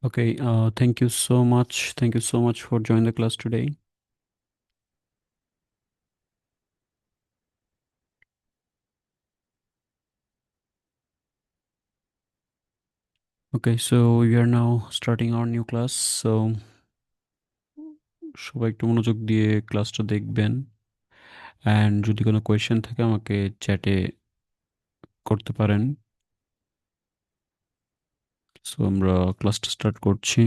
Okay, thank you so much. Thank you so much for joining the class today. Okay, so we are now starting our new class. So সবাই একটু মনোযোগ দিয়ে ক্লাসটা দেখবেন and যদি কোনো question থাকে আমাকে চ্যাটে করতে পারেন। সো আমরা ক্লাসটা স্টার্ট করছি।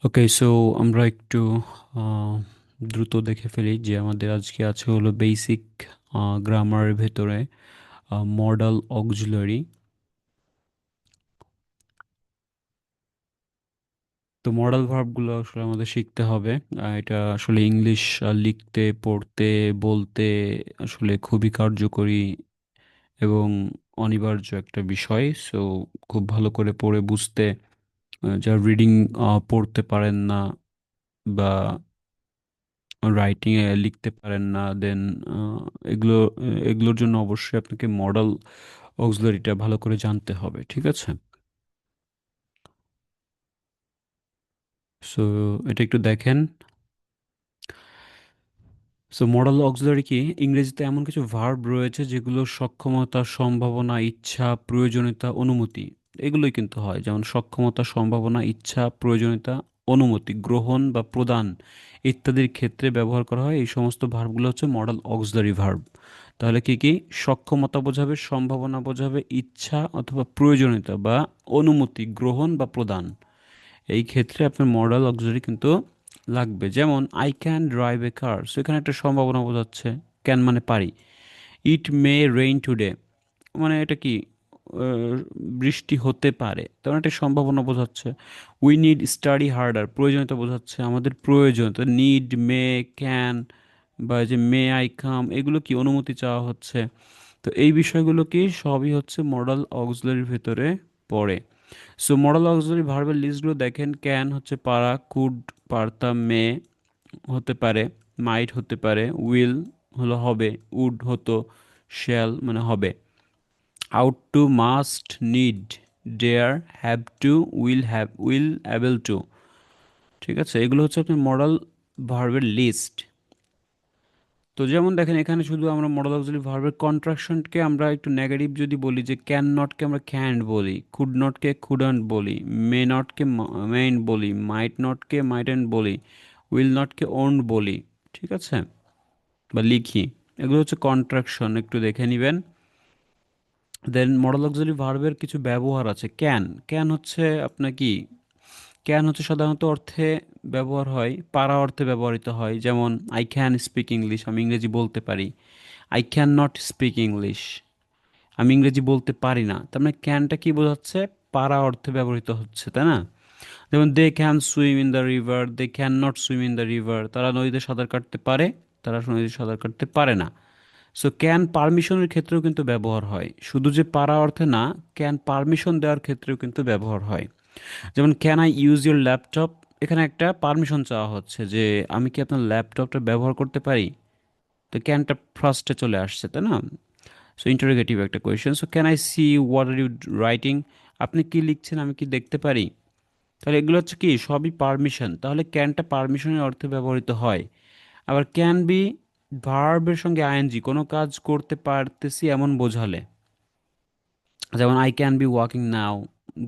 ওকে, সো আমরা একটু আহ, দ্রুত দেখে ফেলি যে আমাদের আজকে আছে হলো বেসিক গ্রামারের ভেতরে মডাল অক্সিলারি। তো মডাল ভার্বগুলো আসলে আমাদের শিখতে হবে। এটা আসলে ইংলিশ লিখতে পড়তে বলতে আসলে খুবই কার্যকরী এবং অনিবার্য একটা বিষয়। সো খুব ভালো করে পড়ে বুঝতে যা রিডিং পড়তে পারেন না বা রাইটিং এ লিখতে পারেন না, দেন এগুলো এগুলোর জন্য অবশ্যই আপনাকে মডাল অক্সিলারিটা ভালো করে জানতে হবে, ঠিক আছে? সো এটা একটু দেখেন। সো মডাল অক্সিলারি কি? ইংরেজিতে এমন কিছু ভার্ব রয়েছে যেগুলো সক্ষমতা, সম্ভাবনা, ইচ্ছা, প্রয়োজনীয়তা, অনুমতি এগুলোই কিন্তু হয়। যেমন সক্ষমতা, সম্ভাবনা, ইচ্ছা, প্রয়োজনীয়তা, অনুমতি, গ্রহণ বা প্রদান ইত্যাদির ক্ষেত্রে ব্যবহার করা হয়। এই সমস্ত ভার্বগুলো হচ্ছে মডাল অক্সিলারি ভার্ব। তাহলে কি কি? সক্ষমতা বোঝাবে, সম্ভাবনা বোঝাবে, ইচ্ছা অথবা প্রয়োজনীয়তা বা অনুমতি, গ্রহণ বা প্রদান। এই ক্ষেত্রে আপনার মডাল অক্সিলারি কিন্তু লাগবে। যেমন আই ক্যান ড্রাইভ এ কার, সেখানে একটা সম্ভাবনা বোঝাচ্ছে। ক্যান মানে পারি। ইট মে রেইন টুডে, মানে এটা কি? বৃষ্টি হতে পারে, তেমন একটা সম্ভাবনা বোঝাচ্ছে। উই নিড স্টাডি হার্ডার, প্রয়োজনীয়তা বোঝাচ্ছে, আমাদের প্রয়োজনীয়তা। নিড, মে, ক্যান বা এই যে মে আই কাম, এগুলো কি? অনুমতি চাওয়া হচ্ছে। তো এই বিষয়গুলো কি? সবই হচ্ছে মডাল অক্সিলারির ভেতরে পড়ে। সো মডাল অক্সিলারি ভার্বের লিস্টগুলো দেখেন। ক্যান হচ্ছে পারা, কুড পারতাম, মে হতে পারে, মাইট হতে পারে, উইল হলো হবে, উড হতো, শ্যাল মানে হবে, ought to, must, need, dare, have to, will able to. ঠিক আছে, এগুলো হচ্ছে আপনার মডাল ভার্বের লিস্ট। তো যেমন দেখেন এখানে শুধু আমরা মডাল অক্সিলারি ভার্বের কন্ট্রাকশনকে আমরা একটু নেগেটিভ যদি বলি, যে ক্যান নটকে আমরা ক্যান্ট বলি, কুড নটকে কুডন্ট বলি, মে নটকে মেইন বলি, মাইট নটকে মাইটেন্ট বলি, উইল নটকে ওন্ট বলি, ঠিক আছে, বা লিখি। এগুলো হচ্ছে কন্ট্রাকশন, একটু দেখে নিবেন। দেন মডাল অক্সিলারি ভার্বের কিছু ব্যবহার আছে। ক্যান, ক্যান হচ্ছে আপনার কি? ক্যান হচ্ছে সাধারণত অর্থে ব্যবহার হয়, পারা অর্থে ব্যবহৃত হয়। যেমন আই ক্যান স্পিক ইংলিশ, আমি ইংরেজি বলতে পারি। I can not speak English, আমি ইংরেজি বলতে পারি না। তার মানে ক্যানটা কি বোঝাচ্ছে? পারা অর্থে ব্যবহৃত হচ্ছে, তাই না? যেমন they can swim in the river, they can not swim in the river, তারা নদীতে সাঁতার কাটতে পারে, তারা নদীতে সাঁতার কাটতে পারে না। সো ক্যান পারমিশনের ক্ষেত্রেও কিন্তু ব্যবহার হয়, শুধু যে পারা অর্থে না, ক্যান পারমিশন দেওয়ার ক্ষেত্রেও কিন্তু ব্যবহার হয়। যেমন can I use your laptop, এখানে একটা পারমিশন চাওয়া হচ্ছে যে আমি কি আপনার ল্যাপটপটা ব্যবহার করতে পারি। তো ক্যানটা ফার্স্টে চলে আসছে, তাই না? সো ইন্টারোগেটিভ একটা question. So can I see what are you writing, আপনি কি লিখছেন, আমি কি দেখতে পারি। তাহলে এগুলো হচ্ছে কি? সবই পারমিশন। তাহলে ক্যানটা পারমিশনের অর্থে ব্যবহৃত হয়। আবার ক্যান বি ভার্বের সঙ্গে আইএনজি, কোনো কাজ করতে পারতেছি এমন বোঝালে। যেমন I can be walking now,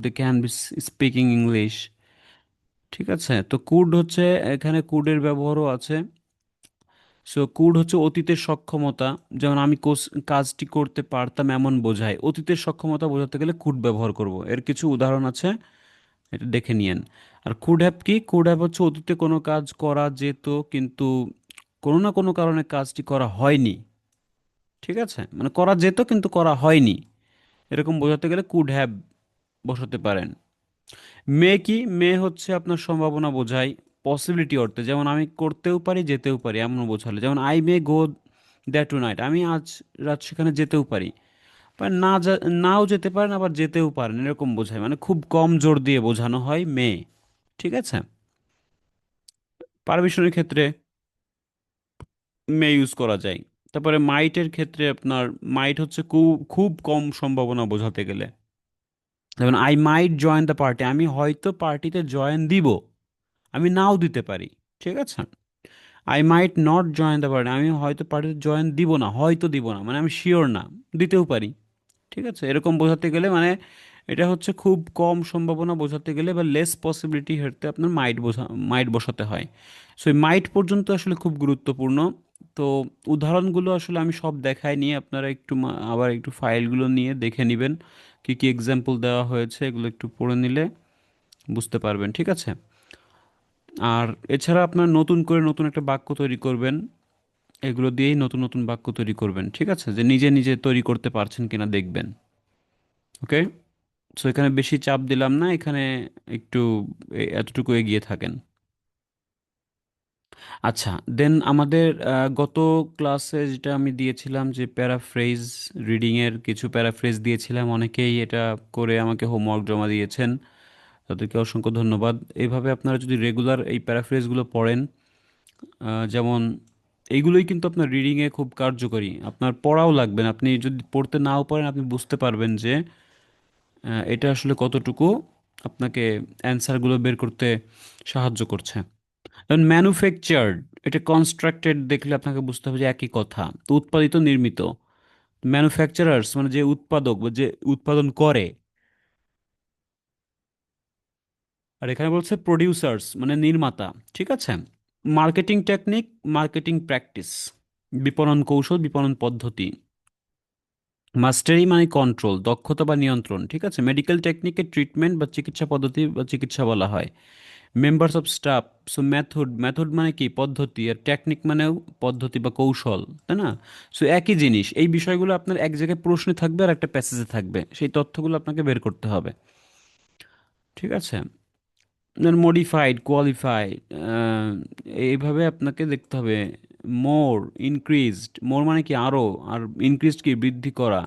they can be speaking English. ঠিক আছে, তো কুড হচ্ছে, এখানে কুডের ব্যবহারও আছে। সো কুড হচ্ছে অতীতের সক্ষমতা। যেমন আমি কাজটি করতে পারতাম এমন বোঝায়। অতীতের সক্ষমতা বোঝাতে গেলে কুড ব্যবহার করব। এর কিছু উদাহরণ আছে, এটা দেখে নিয়েন। আর কুড হ্যাভ কি? কুড হ্যাভ হচ্ছে অতীতে কোনো কাজ করা যেত কিন্তু কোনো না কোনো কারণে কাজটি করা হয়নি। ঠিক আছে, মানে করা যেত কিন্তু করা হয়নি, এরকম বোঝাতে গেলে কুড হ্যাভ বসাতে পারেন। মে কি? মে হচ্ছে আপনার সম্ভাবনা বোঝায়, পসিবিলিটি অর্থে। যেমন আমি করতেও পারি, যেতেও পারি, এমন বোঝালে। যেমন I may go that tonight, আমি আজ রাত সেখানে যেতেও পারি। বা নাও যেতে পারেন, আবার যেতেও পারেন, এরকম বোঝায়। মানে খুব কম জোর দিয়ে বোঝানো হয় মে। ঠিক আছে, পারমিশনের ক্ষেত্রে মে ইউজ করা যায়। তারপরে মাইটের ক্ষেত্রে আপনার মাইট হচ্ছে খুব খুব কম সম্ভাবনা বোঝাতে গেলে, যেমন I might join the party, আমি হয়তো পার্টিতে জয়েন দিব, আমি নাও দিতে পারি। ঠিক আছে। I might not join the party, আমি হয়তো পার্টিতে জয়েন দিব না, হয়তো দিব না মানে আমি শিওর না, দিতেও পারি। ঠিক আছে, এরকম বোঝাতে গেলে মানে এটা হচ্ছে খুব কম সম্ভাবনা বোঝাতে গেলে বা লেস পসিবিলিটি হেরতে আপনার মাইট বসাতে হয়। সো এই মাইট পর্যন্ত আসলে খুব গুরুত্বপূর্ণ। তো উদাহরণগুলো আসলে আমি সব দেখাই নিয়ে আপনারা একটু আবার একটু ফাইলগুলো নিয়ে দেখে নেবেন কি কি এক্সাম্পল দেওয়া হয়েছে, এগুলো একটু পড়ে নিলে বুঝতে পারবেন। ঠিক আছে। আর এছাড়া আপনার নতুন করে নতুন একটা বাক্য তৈরি করবেন, এগুলো দিয়েই নতুন নতুন বাক্য তৈরি করবেন। ঠিক আছে, যে নিজে নিজে তৈরি করতে পারছেন কিনা দেখবেন। ওকে। সো এখানে বেশি চাপ দিলাম না, এখানে একটু এতটুকু এগিয়ে থাকেন। আচ্ছা, দেন আমাদের গত ক্লাসে যেটা আমি দিয়েছিলাম যে প্যারাফ্রেজ রিডিংয়ের কিছু প্যারাফ্রেজ দিয়েছিলাম, অনেকেই এটা করে আমাকে হোমওয়ার্ক জমা দিয়েছেন, তাদেরকে অসংখ্য ধন্যবাদ। এইভাবে আপনারা যদি রেগুলার এই প্যারাফ্রেজগুলো পড়েন, যেমন এইগুলোই কিন্তু আপনার রিডিংয়ে খুব কার্যকরী, আপনার পড়াও লাগবে না, আপনি যদি পড়তে নাও পারেন আপনি বুঝতে পারবেন যে এটা আসলে কতটুকু আপনাকে অ্যান্সারগুলো বের করতে সাহায্য করছে। কারণ ম্যানুফ্যাকচার্ড, এটা কনস্ট্রাক্টেড দেখলে আপনাকে বুঝতে হবে যে একই কথা। তো উৎপাদিত, নির্মিত, ম্যানুফ্যাকচারার্স মানে যে উৎপাদক বা যে উৎপাদন করে, আর এখানে বলছে প্রডিউসার্স মানে নির্মাতা। ঠিক আছে। মার্কেটিং টেকনিক, মার্কেটিং প্র্যাকটিস, বিপণন কৌশল, বিপণন পদ্ধতি। মাস্টারি মানে কন্ট্রোল, দক্ষতা বা নিয়ন্ত্রণ। ঠিক আছে। মেডিকেল টেকনিকে ট্রিটমেন্ট বা চিকিৎসা পদ্ধতি বা চিকিৎসা বলা হয়। Members of staff, so method, method মানে কি পদ্ধতি, আর টেকনিক মানেও পদ্ধতি বা কৌশল, তাই না? সো একই জিনিস, এই বিষয়গুলো আপনার এক জায়গায় প্রশ্নে থাকবে আর একটা প্যাসেজে থাকবে, সেই তথ্যগুলো আপনাকে বের করতে হবে। ঠিক আছে। মডিফাইড, কোয়ালিফাইড, এইভাবে আপনাকে দেখতে হবে। মোর, ইনক্রিজড, মোর মানে কি আরও, আর ইনক্রিজড কি বৃদ্ধি করা।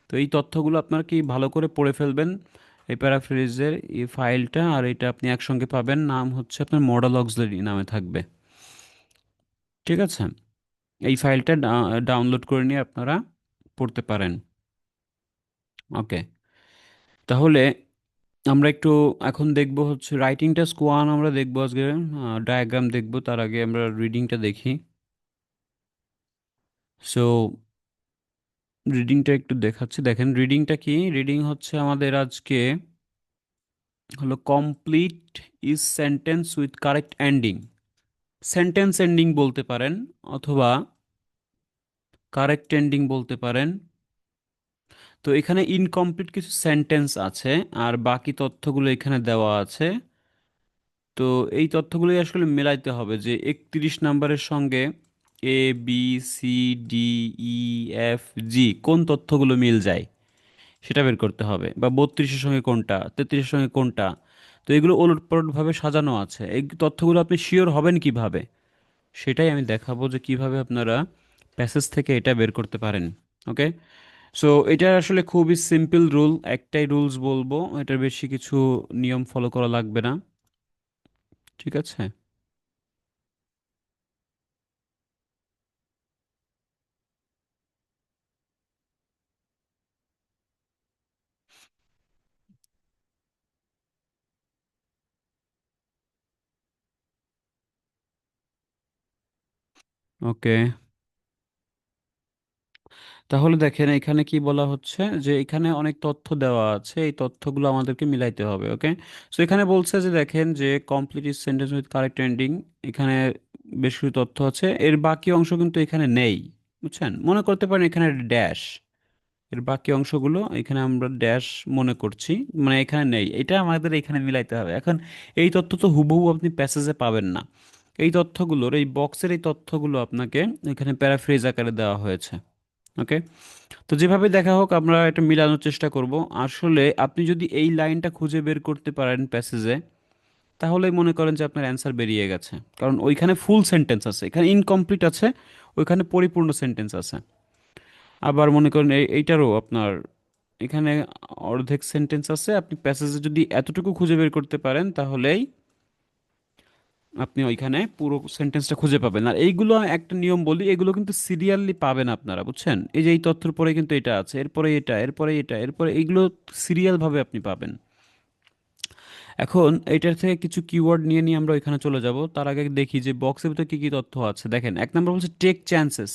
তো এই তথ্যগুলো আপনার কি ভালো করে পড়ে ফেলবেন এই প্যারাফ্রেজের এই ফাইলটা, আর এটা আপনি একসঙ্গে পাবেন, নাম হচ্ছে আপনার মডেল অক্সিলারি নামে থাকবে। ঠিক আছে। এই ফাইলটা ডাউনলোড করে নিয়ে আপনারা পড়তে পারেন। ওকে। তাহলে আমরা একটু এখন দেখব হচ্ছে রাইটিং টাস্ক ওয়ান, আমরা দেখবো আজকে ডায়াগ্রাম দেখবো, তার আগে আমরা রিডিংটা দেখি। সো রিডিংটা একটু দেখাচ্ছি, দেখেন রিডিংটা কি। রিডিং হচ্ছে আমাদের আজকে হলো complete is sentence with correct ending. Sentence ending বলতে পারেন, অথবা কারেক্ট এন্ডিং বলতে পারেন। তো এখানে ইনকমপ্লিট কিছু সেন্টেন্স আছে, আর বাকি তথ্যগুলো এখানে দেওয়া আছে। তো এই তথ্যগুলোই আসলে মেলাইতে হবে যে 31 নম্বরের সঙ্গে এ, বি, সি, ডি, ই, এফ, জি কোন তথ্যগুলো মিল যায় সেটা বের করতে হবে, বা 32-এর সঙ্গে কোনটা, 33-এর সঙ্গে কোনটা। তো এগুলো ওলটপালটভাবে সাজানো আছে, এই তথ্যগুলো আপনি শিওর হবেন কিভাবে, সেটাই আমি দেখাবো যে কিভাবে আপনারা প্যাসেজ থেকে এটা বের করতে পারেন। ওকে। সো এটা আসলে খুবই সিম্পল রুল, একটাই রুলস বলবো, এটার বেশি কিছু নিয়ম ফলো করা লাগবে না। ঠিক আছে। ওকে। তাহলে দেখেন এখানে কি বলা হচ্ছে, যে এখানে অনেক তথ্য দেওয়া আছে, এই তথ্যগুলো আমাদেরকে মিলাইতে হবে। ওকে। সো এখানে বলছে যে দেখেন যে complete sentence with correct ending, এখানে বেশ কিছু তথ্য আছে, এর বাকি অংশ কিন্তু এখানে নেই। বুঝছেন, মনে করতে পারেন এখানে ড্যাশ, এর বাকি অংশগুলো এখানে আমরা ড্যাশ মনে করছি, মানে এখানে নেই, এটা আমাদের এখানে মিলাইতে হবে। এখন এই তথ্য তো হুবহু আপনি প্যাসেজে পাবেন না, এই তথ্যগুলোর এই বক্সের এই তথ্যগুলো আপনাকে এখানে প্যারাফ্রেজ আকারে দেওয়া হয়েছে। ওকে। তো যেভাবে দেখা হোক আমরা এটা মিলানোর চেষ্টা করব। আসলে আপনি যদি এই লাইনটা খুঁজে বের করতে পারেন প্যাসেজে, তাহলেই মনে করেন যে আপনার অ্যান্সার বেরিয়ে গেছে, কারণ ওইখানে ফুল সেন্টেন্স আছে, এখানে ইনকমপ্লিট আছে, ওইখানে পরিপূর্ণ সেন্টেন্স আছে। আবার মনে করেন এইটারও আপনার এখানে অর্ধেক সেন্টেন্স আছে, আপনি প্যাসেজে যদি এতটুকু খুঁজে বের করতে পারেন তাহলেই আপনি ওইখানে পুরো সেন্টেন্সটা খুঁজে পাবেন। আর এইগুলো একটা নিয়ম বলি, এগুলো কিন্তু সিরিয়ালি পাবেন আপনারা, বুঝছেন? এই যে এই তথ্যের পরে কিন্তু এটা আছে, এরপরে এটা, এরপরে এটা, এরপরে এইগুলো সিরিয়াল ভাবে আপনি পাবেন। এখন এইটার থেকে কিছু কিওয়ার্ড নিয়ে নিয়ে আমরা ওইখানে চলে যাব। তার আগে দেখি যে বক্সের ভিতরে কি কি তথ্য আছে। দেখেন, এক নম্বর বলছে টেক চান্সেস।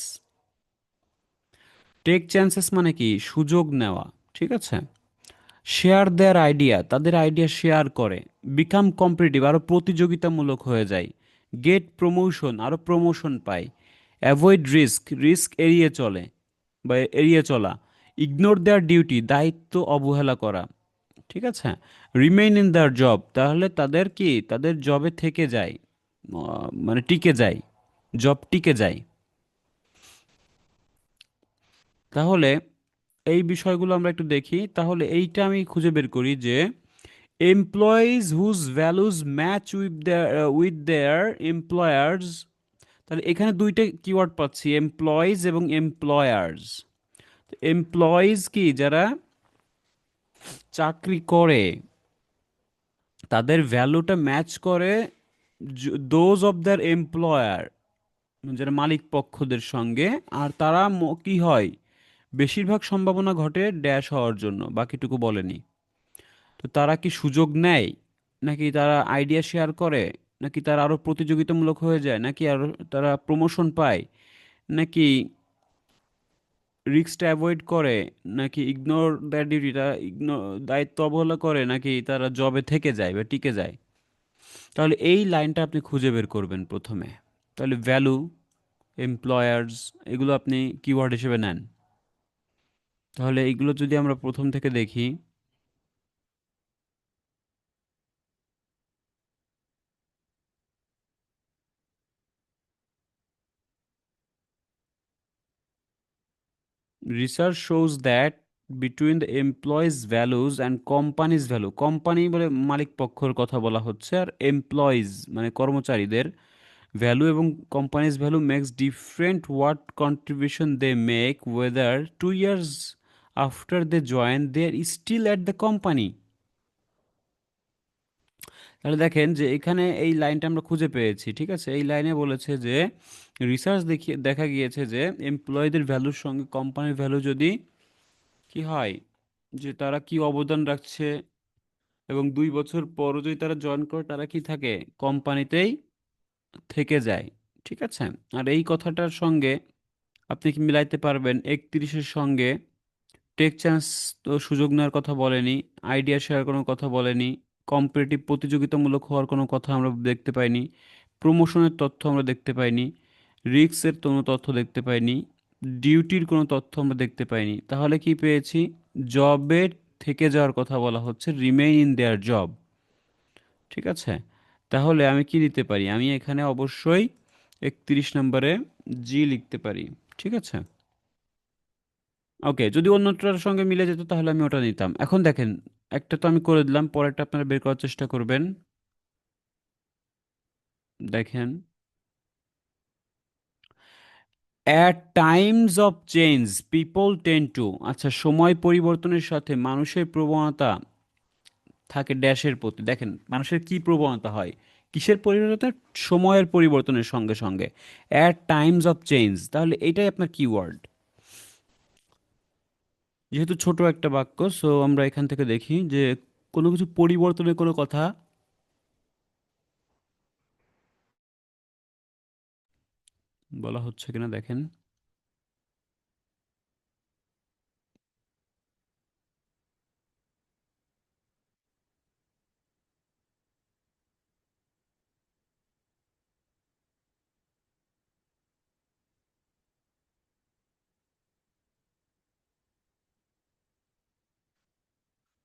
টেক চান্সেস মানে কি? সুযোগ নেওয়া। ঠিক আছে। শেয়ার দেয়ার আইডিয়া, তাদের আইডিয়া শেয়ার করে। বিকাম কম্পিটিটিভ, আরও প্রতিযোগিতামূলক হয়ে যায়। গেট প্রমোশন, আরও প্রমোশন পায়। অ্যাভয়েড রিস্ক, রিস্ক এড়িয়ে চলে বা এড়িয়ে চলা। ইগনোর দেয়ার ডিউটি, দায়িত্ব অবহেলা করা। ঠিক আছে। রিমেইন ইন দেয়ার জব, তাহলে তাদের কি, তাদের জবে থেকে যায়, মানে টিকে যায়, জব টিকে যায়। তাহলে এই বিষয়গুলো আমরা একটু দেখি। তাহলে এইটা আমি খুঁজে বের করি যে employees whose values match with their employers. তাহলে এখানে দুইটা কিওয়ার্ড পাচ্ছি, এমপ্লয়িজ এবং এমপ্লয়ার্স। এমপ্লয়িজ কি, যারা চাকরি করে, তাদের ভ্যালুটা ম্যাচ করে দোজ অফ দেয়ার এমপ্লয়ার, যারা মালিক পক্ষদের সঙ্গে। আর তারা কি হয়, বেশিরভাগ সম্ভাবনা ঘটে ড্যাশ হওয়ার জন্য, বাকিটুকু বলেনি। তো তারা কি সুযোগ নেয়, নাকি তারা আইডিয়া শেয়ার করে, নাকি তারা আরো প্রতিযোগিতামূলক হয়ে যায়, নাকি আরো তারা প্রমোশন পায়, নাকি রিস্কটা অ্যাভয়েড করে, নাকি ইগনোর দ্যাট ডিউটি, তারা ইগনোর দায়িত্ব অবহেলা করে, নাকি তারা জবে থেকে যায় বা টিকে যায়। তাহলে এই লাইনটা আপনি খুঁজে বের করবেন প্রথমে। তাহলে ভ্যালু, এমপ্লয়ার্স, এগুলো আপনি কিওয়ার্ড হিসেবে নেন। তাহলে এইগুলো যদি আমরা প্রথম থেকে দেখি, research shows that between the employees values and companies value, company বলে মালিক পক্ষের কথা বলা হচ্ছে, আর এমপ্লয়িজ মানে কর্মচারীদের ভ্যালু এবং companies value makes different what contribution they make, whether 2 years after they join they are still at the company. তাহলে দেখেন যে এখানে এই লাইনটা আমরা খুঁজে পেয়েছি। ঠিক আছে, এই লাইনে বলেছে যে রিসার্চ দেখিয়ে দেখা গিয়েছে যে এমপ্লয়ীদের ভ্যালুর সঙ্গে কোম্পানির ভ্যালু যদি কি হয়, যে তারা কি অবদান রাখছে, এবং 2 বছর পরও যদি তারা জয়েন করে, তারা কি থাকে, কোম্পানিতেই থেকে যায়। ঠিক আছে। আর এই কথাটার সঙ্গে আপনি কি মিলাইতে পারবেন 31-এর সঙ্গে? টেক চান্স তো সুযোগ নেওয়ার কথা বলেনি, আইডিয়া শেয়ার কোনো কথা বলেনি, কম্পিটিটিভ প্রতিযোগিতামূলক হওয়ার কোনো কথা আমরা দেখতে পাইনি, প্রমোশনের তথ্য আমরা দেখতে পাইনি, রিস্কের কোনো তথ্য দেখতে পাইনি, ডিউটির কোনো তথ্য আমরা দেখতে পাইনি। তাহলে কি পেয়েছি? জবে থেকে যাওয়ার কথা বলা হচ্ছে, রিমেইন ইন দেয়ার জব। ঠিক আছে। তাহলে আমি কি দিতে পারি? আমি এখানে অবশ্যই 31 নম্বরে জি লিখতে পারি। ঠিক আছে। ওকে, যদি অন্যটার সঙ্গে মিলে যেত তাহলে আমি ওটা নিতাম। এখন দেখেন, একটা তো আমি করে দিলাম, পরেরটা আপনারা বের করার চেষ্টা করবেন। দেখেন, at Times of change people tend two, আচ্ছা, সময় পরিবর্তনের সাথে মানুষের প্রবণতা থাকে ড্যাশের প্রতি। দেখেন, মানুষের কি প্রবণতা হয়, কিসের পরিবর্তন? সময়ের পরিবর্তনের সঙ্গে সঙ্গে। অ্যাট টাইমস অফ চেঞ্জ, তাহলে এটাই আপনার কিওয়ার্ড। যেহেতু ছোট একটা বাক্য, সো আমরা এখান থেকে দেখি যে কোনো কিছু পরিবর্তনের কোনো কথা বলা হচ্ছে কিনা দেখেন।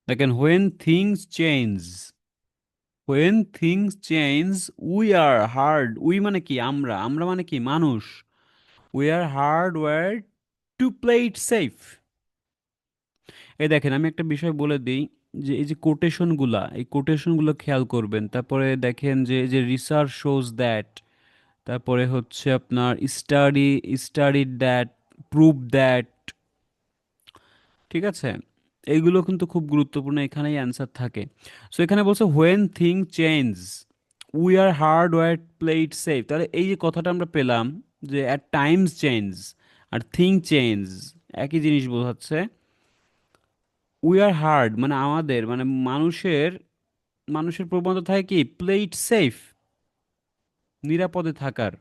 দেখেন, when things change, when things change we are hard, we মানে কি, আমরা, আমরা মানে কি, মানুষ। We are hard wired to play it safe. এই দেখেন, আমি একটা বিষয় বলে দিই, যে এই যে কোটেশনগুলা, এই কোটেশনগুলো খেয়াল করবেন। তারপরে দেখেন যে এই যে রিসার্চ শোজ দ্যাট, তারপরে হচ্ছে আপনার study, studied that, prove that. ঠিক আছে। এইগুলো কিন্তু খুব গুরুত্বপূর্ণ, এখানেই অ্যান্সার থাকে। সো এখানে বলছে when thing change we are hard wired play it safe, তাহলে এই যে কথাটা আমরা পেলাম যে অ্যাট টাইমস চেঞ্জ আর থিং চেঞ্জ, একই জিনিস বোঝাচ্ছে। উই আর হার্ড মানে আমাদের মানে মানুষের মানুষের প্রবণতা থাকে কি প্লে ইট সেফ, নিরাপদে থাকার।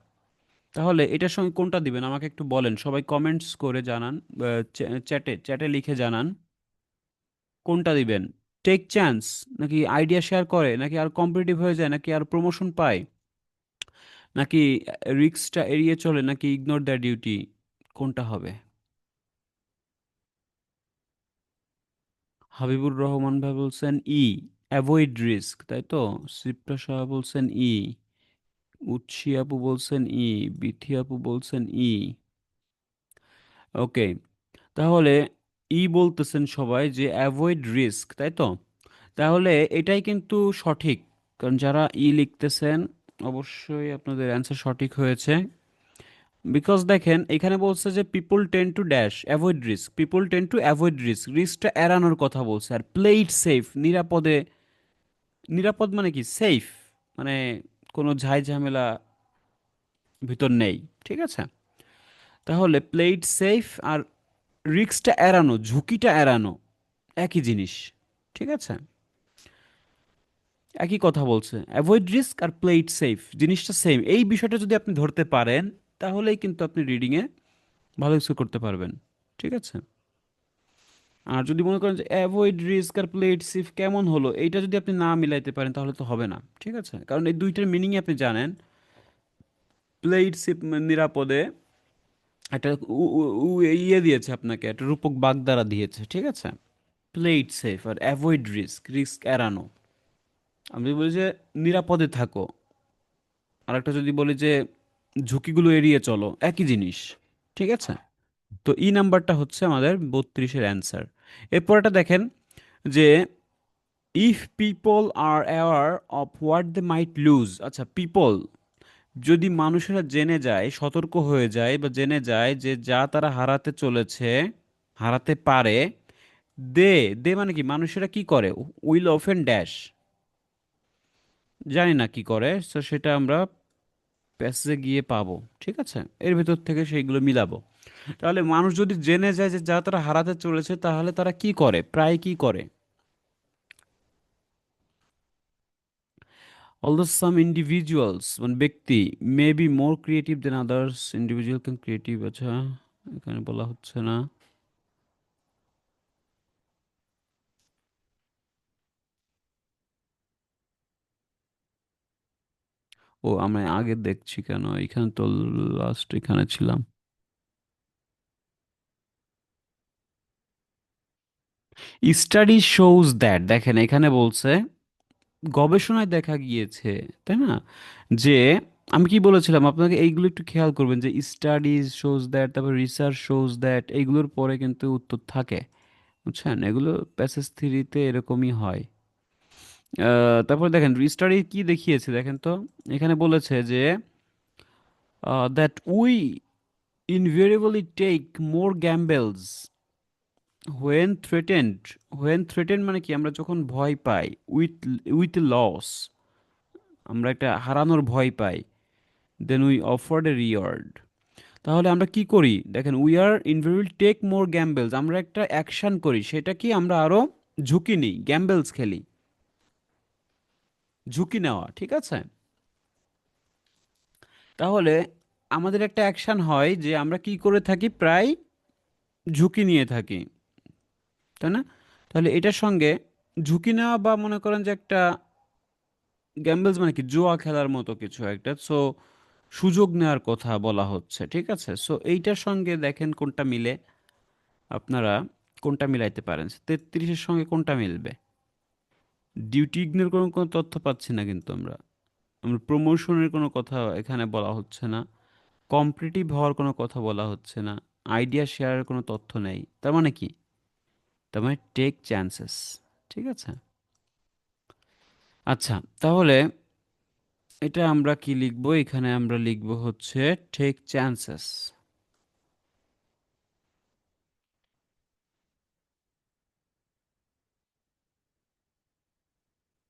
তাহলে এটার সঙ্গে কোনটা দিবেন আমাকে একটু বলেন, সবাই কমেন্টস করে জানান, চ্যাটে চ্যাটে লিখে জানান কোনটা দিবেন। টেক চান্স, নাকি আইডিয়া শেয়ার করে, নাকি আর কম্পিটিটিভ হয়ে যায়, নাকি আর প্রমোশন পায়, নাকি রিস্কটা এড়িয়ে চলে, নাকি ইগনোর দ্য ডিউটি, কোনটা হবে? হাবিবুর রহমান ভাই বলছেন ই, অ্যাভয়েড রিস্ক, তাই তো। শিপ্রা সাহা বলছেন ই, উৎসি আপু বলছেন ই, বিথি আপু বলছেন ই। ওকে, তাহলে ই বলতেছেন সবাই যে অ্যাভয়েড রিস্ক, তাই তো। তাহলে এটাই কিন্তু সঠিক, কারণ যারা ই লিখতেছেন অবশ্যই আপনাদের অ্যান্সার সঠিক হয়েছে। বিকজ দেখেন এখানে বলছে যে people tend to dash avoid risk, people tend to avoid risk, রিস্কটা এড়ানোর কথা বলছে, আর প্লে ইট সেফ, নিরাপদে। নিরাপদ মানে কি সেফ, মানে কোনো ঝাই ঝামেলা ভিতর নেই, ঠিক আছে। তাহলে প্লে ইট সেফ আর রিস্কটা এড়ানো, ঝুঁকিটা এড়ানো, একই জিনিস, ঠিক আছে। একই কথা বলছে, অ্যাভয়েড রিস্ক আর প্লে ইট সেফ জিনিসটা সেম। এই বিষয়টা যদি আপনি ধরতে পারেন তাহলেই কিন্তু আপনি রিডিংয়ে ভালো কিছু করতে পারবেন, ঠিক আছে। আর যদি মনে করেন যে অ্যাভয়েড রিস্ক আর প্লে ইট সেফ কেমন হলো, এইটা যদি আপনি না মিলাইতে পারেন তাহলে তো হবে না, ঠিক আছে। কারণ এই দুইটার মিনিং আপনি জানেন। প্লে ইট সেফ নিরাপদে একটা ইয়ে দিয়েছে আপনাকে, একটা রূপক বাগধারা দিয়েছে, ঠিক আছে। প্লে ইট সেফ আর অ্যাভয়েড রিস্ক, রিস্ক এড়ানো। আমি বলি যে নিরাপদে থাকো, আর একটা যদি বলি যে ঝুঁকিগুলো এড়িয়ে চলো, একই জিনিস, ঠিক আছে। তো ই নাম্বারটা হচ্ছে আমাদের 32-এর অ্যান্সার। এরপরটা দেখেন যে if people are aware of what they might lose, আচ্ছা পিপল, যদি মানুষেরা জেনে যায়, সতর্ক হয়ে যায় বা জেনে যায় যে যা তারা হারাতে চলেছে, হারাতে পারে, দে, দে মানে কি মানুষেরা কি করে, উইল অফেন ড্যাশ, জানি না কি করে, তো সেটা আমরা প্যাসেজে গিয়ে পাবো, ঠিক আছে। এর ভেতর থেকে সেইগুলো মিলাবো। তাহলে মানুষ যদি জেনে যায় যে যা তারা হারাতে চলেছে, তাহলে তারা কি করে, প্রায় কি করে। Although some individuals মানে ব্যক্তি may be more creative than others, individual can creative, আচ্ছা এখানে বলা হচ্ছে না। ও আমি আগে দেখছি কেন, এখানে তো লাস্ট এখানে ছিলাম। স্টাডি শোজ দ্যাট, দেখেন এখানে বলছে গবেষণায় দেখা গিয়েছে, তাই না, যে আমি কি বলেছিলাম আপনাকে, এইগুলো একটু খেয়াল করবেন যে স্টাডিজ শোজ দ্যাট, তারপর রিসার্চ শোজ দ্যাট, এইগুলোর পরে কিন্তু উত্তর থাকে, বুঝছেন। এগুলো প্যাসেজ থ্রিতে এরকমই হয়। তারপর দেখেন স্টাডি কি দেখিয়েছে দেখেন তো, এখানে বলেছে যে that we invariably take more gambles when threatened, when threatened মানে কি আমরা যখন ভয় পাই, উইথ উইথ লস, আমরা একটা হারানোর ভয় পাই, then we offered a reward. তাহলে আমরা কি করি দেখেন, we are invariably take more gambles, আমরা একটা অ্যাকশন করি, সেটা কি আমরা আরো ঝুঁকি নিই, গ্যাম্বেলস খেলি, ঝুঁকি নেওয়া, ঠিক আছে। তাহলে আমাদের একটা অ্যাকশন হয় যে আমরা কি করে থাকি, প্রায় ঝুঁকি নিয়ে থাকি, তাই না। তাহলে এটার সঙ্গে ঝুঁকি নেওয়া বা মনে করেন যে একটা গ্যাম্বলস মানে কি জুয়া খেলার মতো কিছু একটা, সো সুযোগ নেওয়ার কথা বলা হচ্ছে, ঠিক আছে। সো এইটার সঙ্গে দেখেন কোনটা মিলে, আপনারা কোনটা মিলাইতে পারেন, 33-এর সঙ্গে কোনটা মিলবে। ডিউটি ইগনোর কোনো কোনো তথ্য পাচ্ছি না কিন্তু আমরা, আমরা প্রমোশনের কোনো কথা এখানে বলা হচ্ছে না, কম্পিটিটিভ হওয়ার কোনো কথা বলা হচ্ছে না, আইডিয়া শেয়ারের কোনো তথ্য নেই, তার মানে কি, তার মানে টেক চান্সেস, ঠিক আছে। আচ্ছা, তাহলে এটা আমরা কি লিখবো, এখানে আমরা লিখবো হচ্ছে টেক চান্সেস।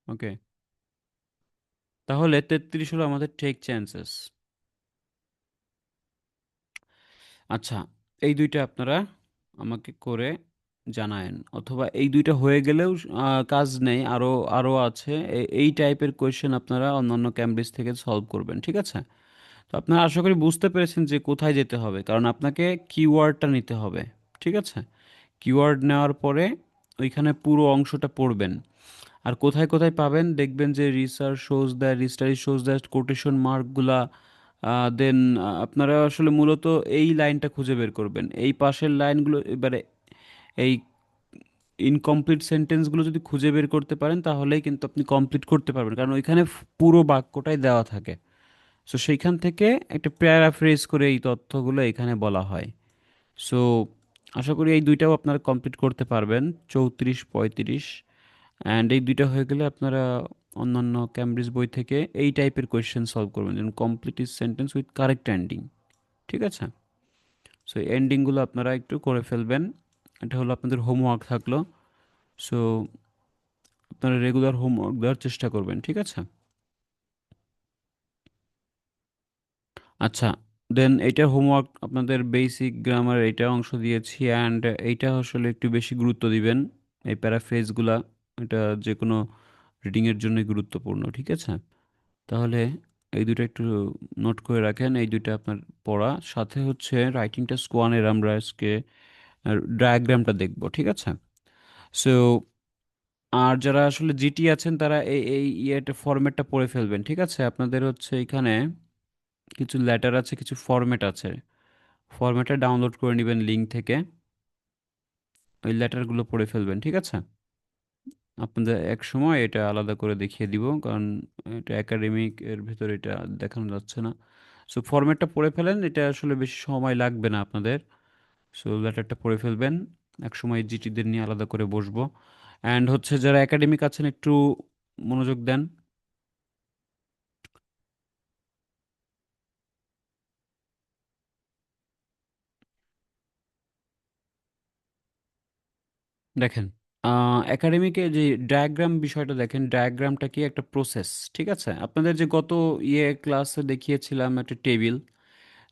ওকে, তাহলে 33 হলো আমাদের টেক চান্সেস। আচ্ছা, এই দুইটা আপনারা আমাকে করে জানায়েন, অথবা এই দুইটা হয়ে গেলেও কাজ নেই, আরও আরও আছে। এই টাইপের কোয়েশ্চেন আপনারা অন্যান্য ক্যামব্রিজ থেকে সলভ করবেন, ঠিক আছে? তো আপনারা আশা করি বুঝতে পেরেছেন যে কোথায় যেতে হবে, কারণ আপনাকে কিওয়ার্ডটা নিতে হবে, ঠিক আছে? কিওয়ার্ড নেওয়ার পরে ওইখানে পুরো অংশটা পড়বেন। আর কোথায় কোথায় পাবেন দেখবেন যে research shows that, restudy shows that, quotation মার্কগুলা, দেন আপনারা আসলে মূলত এই লাইনটা খুঁজে বের করবেন, এই পাশের লাইনগুলো। এবারে এই ইনকমপ্লিট সেন্টেন্সগুলো যদি খুঁজে বের করতে পারেন তাহলেই কিন্তু আপনি কমপ্লিট করতে পারবেন, কারণ ওইখানে পুরো বাক্যটাই দেওয়া থাকে। সো সেইখান থেকে একটা প্যারাফ্রেজ করে এই তথ্যগুলো এখানে বলা হয়। সো আশা করি এই দুইটাও আপনারা কমপ্লিট করতে পারবেন, 34 35। অ্যান্ড এই দুইটা হয়ে গেলে আপনারা অন্যান্য ক্যামব্রিজ বই থেকে এই টাইপের কোয়েশ্চেন সলভ করবেন, যেমন complete is sentence with correct ending, ঠিক আছে? সো এই এন্ডিংগুলো আপনারা একটু করে ফেলবেন। এটা হলো আপনাদের হোমওয়ার্ক থাকলো। সো আপনারা রেগুলার হোমওয়ার্ক দেওয়ার চেষ্টা করবেন, ঠিক আছে? আচ্ছা, দেন এইটার হোমওয়ার্ক আপনাদের বেসিক গ্রামার এইটা অংশ দিয়েছি, অ্যান্ড এইটা আসলে একটু বেশি গুরুত্ব দিবেন, এই প্যারাফ্রেজগুলা। এটা যে কোনো রিডিংয়ের জন্যই গুরুত্বপূর্ণ, ঠিক আছে? তাহলে এই দুটো একটু নোট করে রাখেন, এই দুইটা আপনার পড়া। সাথে হচ্ছে রাইটিংটা স্কোয়ানের আমরা আজকে ডায়াগ্রামটা দেখব, ঠিক আছে? সো আর যারা আসলে জিটি আছেন তারা এই এই ইয়েটা ফরম্যাটটা পড়ে ফেলবেন, ঠিক আছে? আপনাদের হচ্ছে এখানে কিছু লেটার আছে, কিছু ফরম্যাট আছে। ফরম্যাটটা ডাউনলোড করে নেবেন লিঙ্ক থেকে, ওই লেটারগুলো পড়ে ফেলবেন, ঠিক আছে? আপনাদের এক সময় এটা আলাদা করে দেখিয়ে দিব, কারণ এটা একাডেমিক এর ভিতরে এটা দেখানো যাচ্ছে না। সো ফরম্যাটটা পড়ে ফেলেন, এটা আসলে বেশি সময় লাগবে না আপনাদের। সো লেটারটা পড়ে ফেলবেন, এক সময় জিটিদের নিয়ে আলাদা করে বসবো। অ্যান্ড হচ্ছে যারা একাডেমিক আছেন একটু মনোযোগ দেন। দেখেন, একাডেমিকে যে ডায়াগ্রাম বিষয়টা দেখেন, ডায়াগ্রামটা কি একটা প্রসেস, ঠিক আছে? আপনাদের যে গত ক্লাসে দেখিয়েছিলাম একটা টেবিল,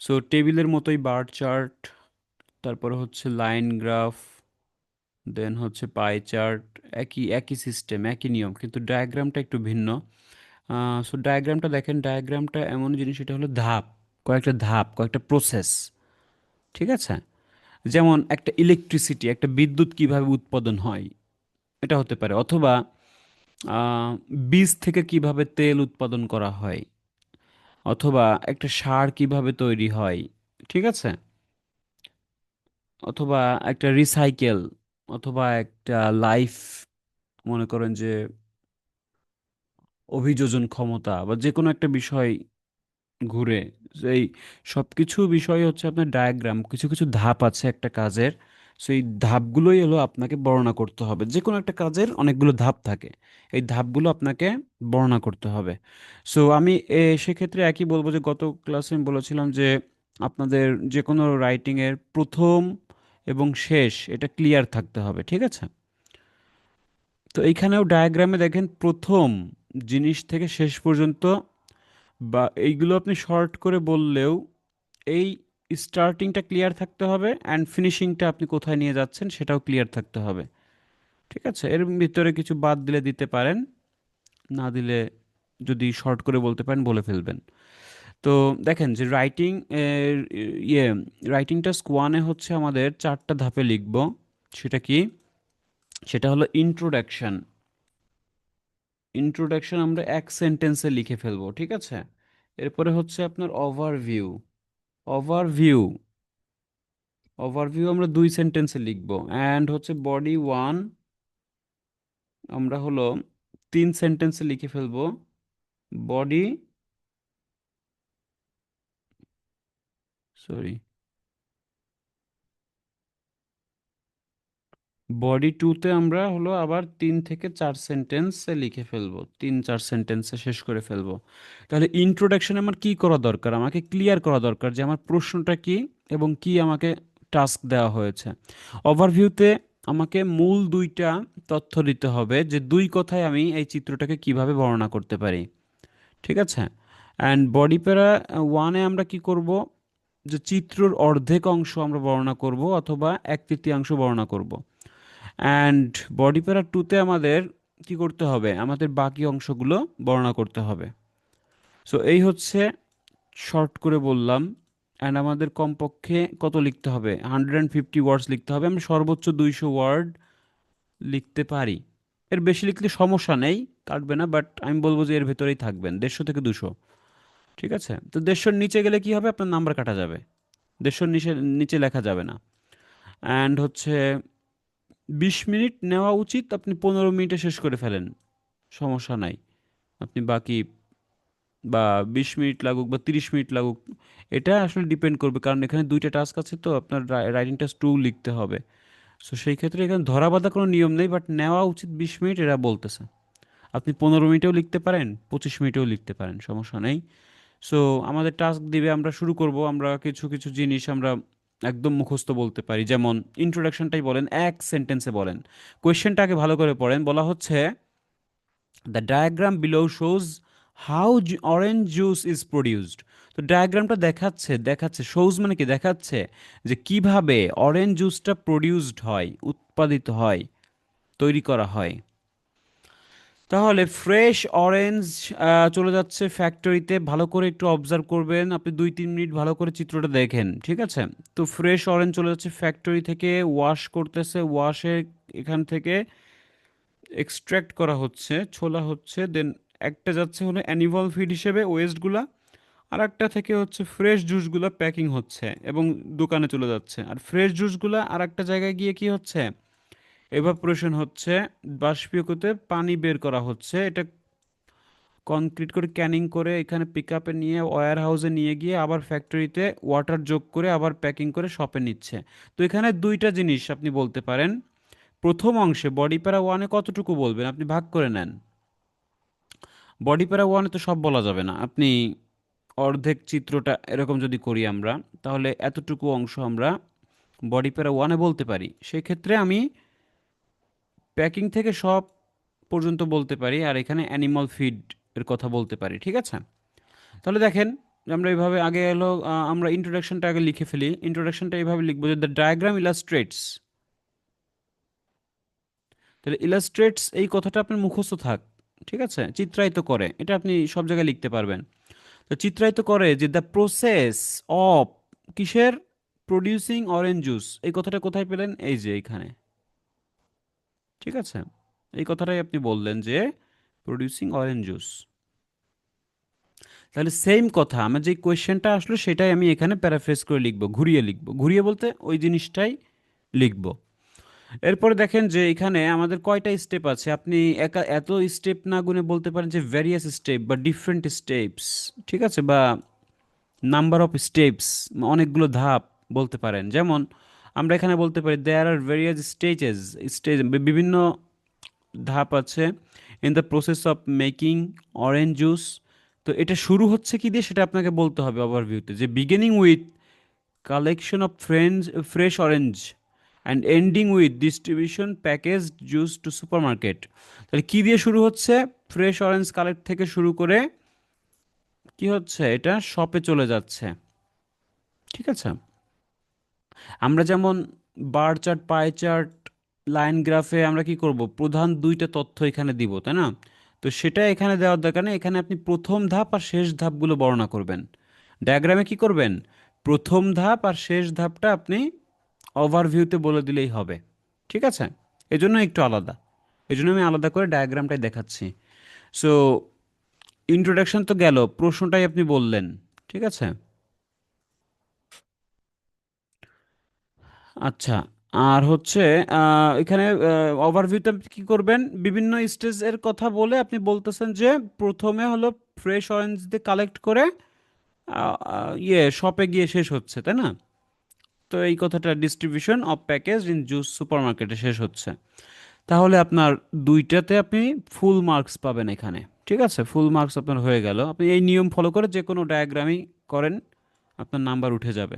সো টেবিলের মতোই বার চার্ট, তারপরে হচ্ছে লাইন গ্রাফ, দেন হচ্ছে পাই চার্ট, একই একই সিস্টেম, একই নিয়ম, কিন্তু ডায়াগ্রামটা একটু ভিন্ন। সো ডায়াগ্রামটা দেখেন, ডায়াগ্রামটা এমন জিনিস, এটা হলো ধাপ, কয়েকটা ধাপ, কয়েকটা প্রসেস, ঠিক আছে? যেমন একটা ইলেকট্রিসিটি, একটা বিদ্যুৎ কিভাবে উৎপাদন হয়, এটা হতে পারে। অথবা আহ, বীজ থেকে কিভাবে তেল উৎপাদন করা হয়, অথবা একটা সার কিভাবে তৈরি হয়, ঠিক আছে? অথবা একটা রিসাইকেল, অথবা একটা লাইফ, মনে করেন যে অভিযোজন ক্ষমতা, বা যে কোনো একটা বিষয় ঘুরে, এই সব কিছু বিষয় হচ্ছে আপনার ডায়াগ্রাম, কিছু কিছু ধাপ আছে একটা কাজের। সেই ধাপগুলোই হলো আপনাকে বর্ণনা করতে হবে, যে কোনো একটা কাজের অনেকগুলো ধাপ থাকে, এই ধাপগুলো আপনাকে বর্ণনা করতে হবে। সো আমি সেক্ষেত্রে একই বলবো যে গত ক্লাসে আমি বলেছিলাম যে আপনাদের যে কোনো রাইটিংয়ের প্রথম এবং শেষ এটা ক্লিয়ার থাকতে হবে, ঠিক আছে? তো এইখানেও ডায়াগ্রামে দেখেন প্রথম জিনিস থেকে শেষ পর্যন্ত, বা এইগুলো আপনি শর্ট করে বললেও এই স্টার্টিংটা ক্লিয়ার থাকতে হবে, অ্যান্ড ফিনিশিংটা আপনি কোথায় নিয়ে যাচ্ছেন সেটাও ক্লিয়ার থাকতে হবে, ঠিক আছে? এর ভিতরে কিছু বাদ দিলে দিতে পারেন, না দিলে যদি শর্ট করে বলতে পারেন বলে ফেলবেন। তো দেখেন যে রাইটিং ইয়ে রাইটিংটা স্কোয়ানে হচ্ছে আমাদের চারটা ধাপে লিখব। সেটা কি? সেটা হলো ইন্ট্রোডাকশন। ইন্ট্রোডাকশন আমরা এক সেন্টেন্সে লিখে ফেলবো, ঠিক আছে? এরপরে হচ্ছে আপনার ওভারভিউ। ওভারভিউ ওভারভিউ আমরা দুই সেন্টেন্সে লিখবো। অ্যান্ড হচ্ছে বডি ওয়ান আমরা হলো তিন সেন্টেন্সে লিখে ফেলবো। বডি, সরি, বডি টুতে আমরা হলো আবার 3 থেকে 4 সেন্টেন্সে লিখে ফেলবো, 3 4 সেন্টেন্সে শেষ করে ফেলবো। তাহলে ইন্ট্রোডাকশনে আমার কি করা দরকার? আমাকে ক্লিয়ার করা দরকার যে আমার প্রশ্নটা কি এবং কি আমাকে টাস্ক দেওয়া হয়েছে। ওভারভিউতে আমাকে মূল দুইটা তথ্য দিতে হবে, যে দুই কথায় আমি এই চিত্রটাকে কিভাবে বর্ণনা করতে পারি, ঠিক আছে। অ্যান্ড বডি প্যারা ওয়ানে আমরা কি করব, যে চিত্রর অর্ধেক অংশ আমরা বর্ণনা করব অথবা এক তৃতীয়াংশ বর্ণনা করব। অ্যান্ড বডি প্যারা টুতে আমাদের কি করতে হবে, আমাদের বাকি অংশগুলো বর্ণনা করতে হবে। সো এই হচ্ছে শর্ট করে বললাম। অ্যান্ড আমাদের কমপক্ষে কত লিখতে হবে, 150 ওয়ার্ডস লিখতে হবে। আমরা সর্বোচ্চ 200 ওয়ার্ড লিখতে পারি, এর বেশি লিখলে সমস্যা নেই, কাটবে না, বাট আমি বলবো যে এর ভেতরেই থাকবেন 150 থেকে 200। ঠিক আছে, তো 150-র নিচে গেলে কি হবে, আপনার নাম্বার কাটা যাবে, 150-র নিচে নিচে লেখা যাবে না। অ্যান্ড হচ্ছে 20 মিনিট নেওয়া উচিত, আপনি 15 মিনিটে শেষ করে ফেলেন, সমস্যা নাই। আপনি বাকি বা 20 মিনিট লাগুক বা 30 মিনিট লাগুক, এটা আসলে ডিপেন্ড করবে, কারণ এখানে দুইটা টাস্ক আছে, তো আপনার রাইটিং টাস্ক 2 লিখতে হবে। সো সেই ক্ষেত্রে এখানে ধরা বাঁধা কোনো নিয়ম নেই, বাট নেওয়া উচিত 20 মিনিট এরা বলতেছে। আপনি 15 মিনিটেও লিখতে পারেন, 25 মিনিটেও লিখতে পারেন, সমস্যা নেই। সো আমাদের টাস্ক দিবে, আমরা শুরু করব। আমরা কিছু কিছু জিনিস আমরা একদম মুখস্থ বলতে পারি, যেমন ইন্ট্রোডাকশনটাই বলেন, এক সেন্টেন্সে বলেন। কোয়েশ্চেনটা আগে ভালো করে পড়েন। বলা হচ্ছে, the diagram below shows how orange juice is produced. তো ডায়াগ্রামটা দেখাচ্ছে, শোজ মানে কি, দেখাচ্ছে যে কিভাবে অরেঞ্জ জুসটা প্রডিউসড হয়, উৎপাদিত হয়, তৈরি করা হয়। তাহলে ফ্রেশ অরেঞ্জ চলে যাচ্ছে ফ্যাক্টরিতে, ভালো করে একটু অবজার্ভ করবেন, আপনি 2-3 মিনিট ভালো করে চিত্রটা দেখেন, ঠিক আছে। তো ফ্রেশ অরেঞ্জ চলে যাচ্ছে ফ্যাক্টরি থেকে, ওয়াশ করতেছে, ওয়াশে এখান থেকে এক্সট্রাক্ট করা হচ্ছে, ছোলা হচ্ছে, দেন একটা যাচ্ছে হলো অ্যানিমাল ফিড হিসেবে ওয়েস্টগুলা, আর একটা থেকে হচ্ছে ফ্রেশ জুসগুলা প্যাকিং হচ্ছে এবং দোকানে চলে যাচ্ছে। আর ফ্রেশ জুসগুলা আর একটা জায়গায় গিয়ে কি হচ্ছে, এভাপোরেশন হচ্ছে, বাষ্পীয়কতে পানি বের করা হচ্ছে, এটা কনক্রিট করে ক্যানিং করে এখানে পিক আপে নিয়ে ওয়্যার হাউসে নিয়ে গিয়ে আবার ফ্যাক্টরিতে ওয়াটার যোগ করে আবার প্যাকিং করে শপে নিচ্ছে। তো এখানে দুইটা জিনিস আপনি বলতে পারেন। প্রথম অংশে বডি প্যারা ওয়ানে কতটুকু বলবেন, আপনি ভাগ করে নেন। বডি প্যারা ওয়ানে তো সব বলা যাবে না, আপনি অর্ধেক চিত্রটা এরকম যদি করি আমরা, তাহলে এতটুকু অংশ আমরা বডি প্যারা ওয়ানে বলতে পারি। সেই ক্ষেত্রে আমি প্যাকিং থেকে সব পর্যন্ত বলতে পারি, আর এখানে অ্যানিমাল ফিড এর কথা বলতে পারি, ঠিক আছে। তাহলে দেখেন, আমরা এইভাবে আগে এলো, আমরা ইন্ট্রোডাকশনটা আগে লিখে ফেলি। ইন্ট্রোডাকশনটা এইভাবে লিখবো যে দ্য ডায়াগ্রাম ইলাস্ট্রেটস। তাহলে ইলাস্ট্রেটস এই কথাটা আপনার মুখস্থ থাক, ঠিক আছে। চিত্রায়িত করে, এটা আপনি সব জায়গায় লিখতে পারবেন। তো চিত্রায়িত করে যে দ্য প্রসেস অফ, কিসের, প্রডিউসিং অরেঞ্জ জুস, এই কথাটা কোথায় পেলেন, এই যে এইখানে, ঠিক আছে। এই কথাটাই আপনি বললেন যে প্রডিউসিং অরেঞ্জ জুস। তাহলে সেম কথা, আমার যে কোয়েশ্চেনটা আসলো সেটাই আমি এখানে প্যারাফ্রেজ করে লিখবো, ঘুরিয়ে লিখবো, ঘুরিয়ে বলতে ওই জিনিসটাই লিখবো। এরপরে দেখেন যে এখানে আমাদের কয়টা স্টেপ আছে, আপনি একা এত স্টেপ না গুনে বলতে পারেন যে ভ্যারিয়াস স্টেপ বা ডিফারেন্ট স্টেপস, ঠিক আছে, বা নাম্বার অফ স্টেপস, অনেকগুলো ধাপ বলতে পারেন। যেমন আমরা এখানে বলতে পারি দেয়ার আর ভেরিয়াস স্টেজেস, স্টেজ, বিভিন্ন ধাপ আছে in the process of making orange juice. তো এটা শুরু হচ্ছে কি দিয়ে সেটা আপনাকে বলতে হবে ওভারভিউতে, যে beginning with collection of fresh orange and ending with distribution package juice to supermarket. তাহলে কি দিয়ে শুরু হচ্ছে, ফ্রেশ অরেঞ্জ কালেক্ট থেকে শুরু করে কি হচ্ছে, এটা শপে চলে যাচ্ছে, ঠিক আছে। আমরা যেমন bar chart, pie chart, line গ্রাফে আমরা কি করব, প্রধান দুইটা তথ্য এখানে দিব, তাই না। তো সেটা এখানে দেওয়ার দরকার নেই, এখানে আপনি প্রথম ধাপ আর শেষ ধাপগুলো বর্ণনা করবেন। ডায়াগ্রামে কি করবেন, প্রথম ধাপ আর শেষ ধাপটা আপনি ওভারভিউতে বলে দিলেই হবে, ঠিক আছে। এজন্য একটু আলাদা, এজন্য আমি আলাদা করে ডায়াগ্রামটাই দেখাচ্ছি। সো ইন্ট্রোডাকশন তো গেল, প্রশ্নটাই আপনি বললেন, ঠিক আছে। আচ্ছা, আর হচ্ছে এখানে ওভারভিউতে আপনি কি করবেন, বিভিন্ন স্টেজের কথা বলে আপনি বলতেছেন যে প্রথমে হলো ফ্রেশ অরেঞ্জ দিয়ে কালেক্ট করে শপে গিয়ে শেষ হচ্ছে, তাই না। তো এই কথাটা distribution of package in juice সুপারমার্কেটে শেষ হচ্ছে। তাহলে আপনার দুইটাতে আপনি ফুল মার্কস পাবেন এখানে, ঠিক আছে। ফুল মার্কস আপনার হয়ে গেল, আপনি এই নিয়ম ফলো করে যে কোনো ডায়াগ্রামই করেন, আপনার নাম্বার উঠে যাবে।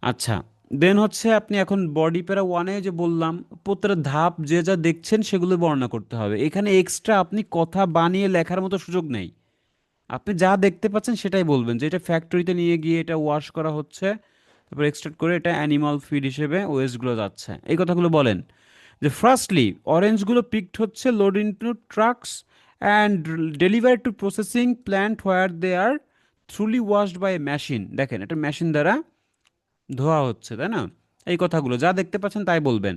আচ্ছা, দেন হচ্ছে আপনি এখন বডি প্যারা ওয়ানে যে বললাম, প্রত্যেকটা ধাপ যে যা দেখছেন সেগুলো বর্ণনা করতে হবে। এখানে এক্সট্রা আপনি কথা বানিয়ে লেখার মতো সুযোগ নেই, আপনি যা দেখতে পাচ্ছেন সেটাই বলবেন, যে এটা ফ্যাক্টরিতে নিয়ে গিয়ে এটা ওয়াশ করা হচ্ছে, তারপর এক্সট্রাক্ট করে এটা অ্যানিমাল ফিড হিসেবে ওয়েস্টগুলো যাচ্ছে, এই কথাগুলো বলেন। যে ফার্স্টলি অরেঞ্জগুলো পিকড হচ্ছে, load into trucks and deliver to processing plant where they are thoroughly washed by a machine. দেখেন এটা মেশিন দ্বারা ধোয়া হচ্ছে, তাই না? এই কথাগুলো যা দেখতে পাচ্ছেন তাই বলবেন।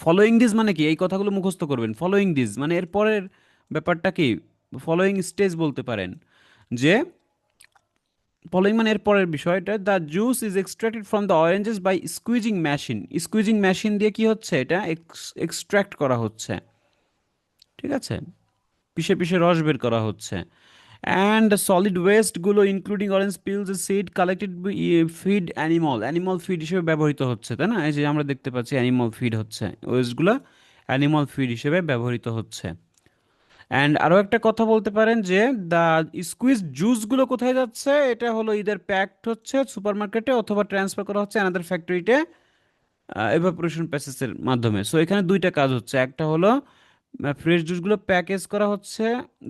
ফলোয়িং দিস মানে কি, এই কথাগুলো মুখস্থ করবেন। ফলোয়িং দিস মানে এর পরের ব্যাপারটা কি, ফলোয়িং স্টেজ বলতে পারেন। যে ফলোয়িং মানে এর পরের বিষয়টা, the juice is extracted from the oranges by squeezing machine. Squeezing machine দিয়ে কি হচ্ছে, এটা এক্সট্রাক্ট করা হচ্ছে, ঠিক আছে? পিষে পিষে রস বের করা হচ্ছে। অ্যান্ড সলিড ওয়েস্টগুলো including orange peels seed collected feed animal, animal feed হিসেবে ব্যবহৃত হচ্ছে, তাই না? এই যে আমরা দেখতে পাচ্ছি অ্যানিমাল ফিড হচ্ছে, ওয়েস্টগুলো অ্যানিমাল ফিড হিসেবে ব্যবহৃত হচ্ছে। অ্যান্ড আরও একটা কথা বলতে পারেন যে দ্য স্কুইজ জুসগুলো কোথায় যাচ্ছে, এটা হলো ইদার প্যাকড হচ্ছে সুপারমার্কেটে অথবা ট্রান্সফার করা হচ্ছে অ্যানাদার ফ্যাক্টরিতে এভাপোরেশন প্রসেসের মাধ্যমে। সো এখানে দুইটা কাজ হচ্ছে, একটা হলো ফ্রেশ জুসগুলো প্যাকেজ করা হচ্ছে